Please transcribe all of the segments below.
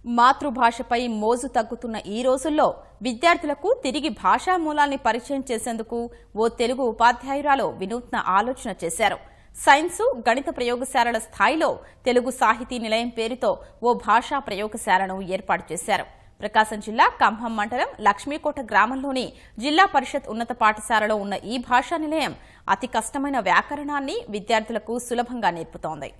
మాతృభాషపై మోజు తగ్గుతున్న ఈ రోజుల్లో విద్యార్థులకు తిరిగి భాషా మూలాల్ని పరిచయం చేసేందుకు ఓ తెలుగు ఉపాధ్యాయురాలు వినూత్న ఆలోచన చేశారు. సైన్సు, గణిత ప్రయోగశాలల స్థాయిలో తెలుగు సాహితీ నిలయం పేరుతో ఓ భాషా ప్రయోగశాలను ఏర్పాటు చేశారు. ప్రకాశం జిల్లా కంభం మండలం లక్ష్మీకోట గ్రామంలోని జిల్లా పరిషత్ ఉన్నత పాఠశాలలో ఉన్న ఈ భాషా నిలయం అతి కష్టమైన వ్యాకరణాన్ని విద్యార్థులకు సులభంగా నేర్పుతోంది.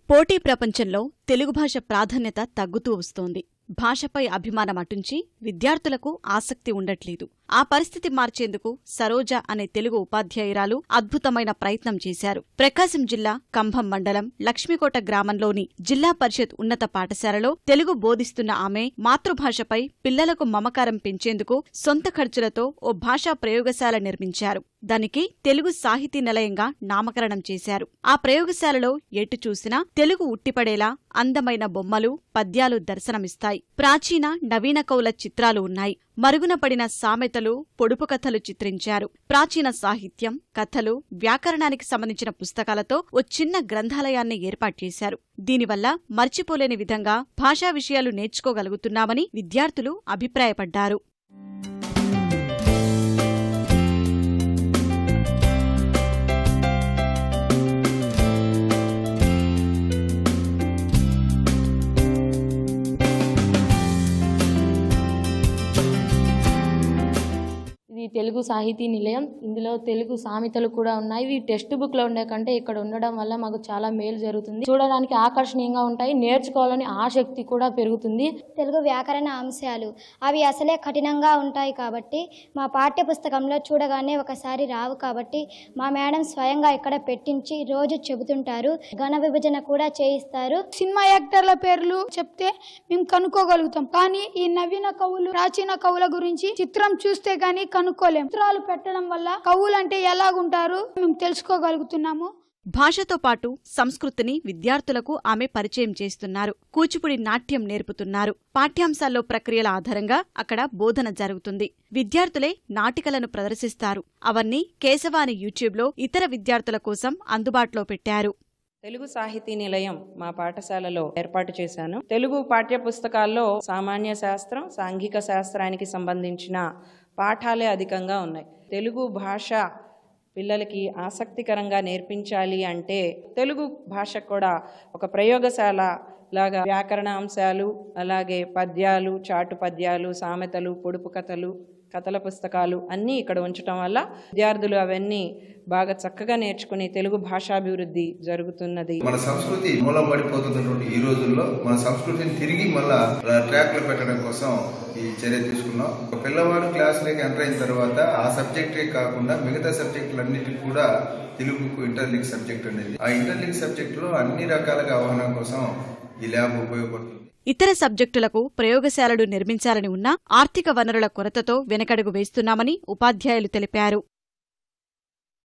పోటీ ప్రపంచంలో తెలుగు భాష ప్రాధాన్యత తగ్గుతూ వస్తోంది. భాషపై అభిమానం అటుంచి విద్యార్థులకు ఆసక్తి ఉండట్లేదు. ఆ పరిస్థితి మార్చేందుకు సరోజ అనే తెలుగు ఉపాధ్యాయురాలు అద్భుతమైన ప్రయత్నం చేశారు. ప్రకాశం జిల్లా కంభం మండలం లక్ష్మీకోట గ్రామంలోని జిల్లా పరిషత్ ఉన్నత పాఠశాలలో తెలుగు బోధిస్తున్న ఆమె మాతృభాషపై పిల్లలకు మమకారం పెంచేందుకు సొంత ఖర్చులతో ఓ భాషా ప్రయోగశాల నిర్మించారు. దానికి తెలుగు సాహితీ నిలయంగా నామకరణం చేశారు. ఆ ప్రయోగశాలలో ఎటు చూసినా తెలుగు ఉట్టిపడేలా అందమైన బొమ్మలు, పద్యాలు దర్శనమిస్తాయి. ప్రాచీన, నవీన కవుల చిత్రాలు ఉన్నాయి. మరుగున పడిన సామెతలు, పొడుపు కథలు చిత్రించారు. ప్రాచీన సాహిత్యం, కథలు, వ్యాకరణానికి సంబంధించిన పుస్తకాలతో ఓ చిన్న గ్రంథాలయాన్ని ఏర్పాటు చేశారు. దీనివల్ల మర్చిపోలేని విధంగా భాషా విషయాలు నేర్చుకోగలుగుతున్నామని విద్యార్థులు అభిప్రాయపడ్డారు. తెలుగు సాహితీ నిలయం. ఇందులో తెలుగు సామెతలు కూడా ఉన్నాయి. ఇవి టెక్స్ట్ బుక్ లో ఉండే కంటే ఇక్కడ ఉండడం వల్ల మాకు చాలా మేలు జరుగుతుంది. చూడడానికి ఆకర్షణీయంగా ఉంటాయి. నేర్చుకోవాలని ఆసక్తి కూడా పెరుగుతుంది. తెలుగు వ్యాకరణ అంశాలు అవి అసలే కఠినంగా ఉంటాయి కాబట్టి మా పాఠ్య పుస్తకంలో చూడగానే ఒకసారి రావు కాబట్టి మా మేడం స్వయంగా ఇక్కడ పెట్టించి రోజు చెబుతుంటారు. ఘన విభజన కూడా చేయిస్తారు. సినిమా యాక్టర్ల పేర్లు చెప్తే మేము కనుక్కోగలుగుతాం. కానీ ఈ నవీన కవులు, ప్రాచీన కవుల గురించి చిత్రం చూస్తే గానీ చిత్రాలు పెట్టడం వల్ల కవులంటే ఎలాగుంటారు మేము తెలుసుకోగలుగుతున్నాము. భాషతో పాటు సంస్కృతిని విద్యార్థులకు ఆమె పరిచయం చేస్తున్నారు. కూచిపూడి నాట్యం నేర్పుతున్నారు. పాఠ్యాంశాల్లో ప్రక్రియల ఆధారంగా అక్కడ బోధన జరుగుతుంది. విద్యార్థులే నాటికలను ప్రదర్శిస్తారు. అవన్నీ కేశవాని యూట్యూబ్లో ఇతర విద్యార్థుల కోసం అందుబాటులో పెట్టారు. తెలుగు సాహితీ నిలయం మా పాఠశాలలో ఏర్పాటు చేశాను. తెలుగు పాఠ్య పుస్తకాల్లో సామాన్య శాస్త్రం, సాంఘిక శాస్త్రానికి సంబంధించిన పాఠాలే అధికంగా ఉన్నాయి. తెలుగు భాష పిల్లలకి ఆసక్తికరంగా నేర్పించాలి అంటే తెలుగు భాష కూడా ఒక ప్రయోగశాల లాగా వ్యాకరణ అంశాలు, అలాగే పద్యాలు, చాటు పద్యాలు, సామెతలు, పొడుపు కథలు, కథల పుస్తకాలు అన్నీ ఇక్కడ ఉంచడం వల్ల విద్యార్థులు అవన్నీ బాగా చక్కగా నేర్చుకుని తెలుగు భాషాభివృద్ధి జరుగుతున్నది. మన సంస్కృతి మూలం పడిపోతున్నటువంటి ఈ రోజుల్లో మన సంస్కృతిని తిరిగి మళ్ళా ట్రాక్ లో పెట్టడం కోసం ఈ చర్య తీసుకున్నాం. ఒక పిల్లవాడు క్లాసులోకి ఎంటర్ అయిన తర్వాత ఆ సబ్జెక్టే కాకుండా మిగతా సబ్జెక్టులన్నిటికీ కూడా తెలుగుకు ఇంటర్లింక్ సబ్జెక్ట్ అనేది, ఆ ఇంటర్లింక్ సబ్జెక్ట్ లో అన్ని రకాలుగా అవగాహన కోసం ఈ ల్యాబ్ ఉపయోగపడుతుంది. ఇతర సబ్జెక్టులకు ప్రయోగశాలలు నిర్మించాలని ఉన్నా ఆర్థిక వనరుల కొరతతో వెనకడుగు వేస్తున్నామని ఉపాధ్యాయులు తెలిపారు.